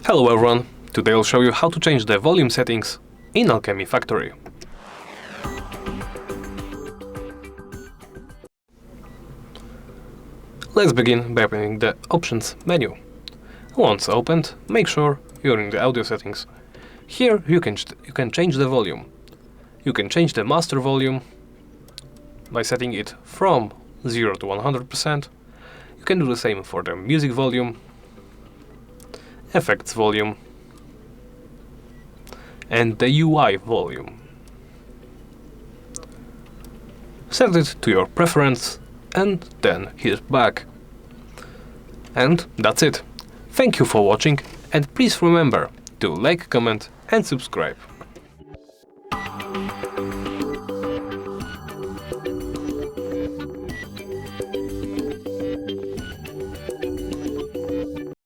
Hello everyone, today I'll show you how to change the volume settings in Alchemy Factory. Let's begin by opening the Options menu. Once opened, make sure you're in the audio settings. Here you can change the volume. You can change the master volume by setting it from 0 to 100%. You can do the same for the music volume, effects volume, and the UI volume. Set it to your preference and then hit back. And that's it. Thank you for watching, and please remember to like, comment and subscribe.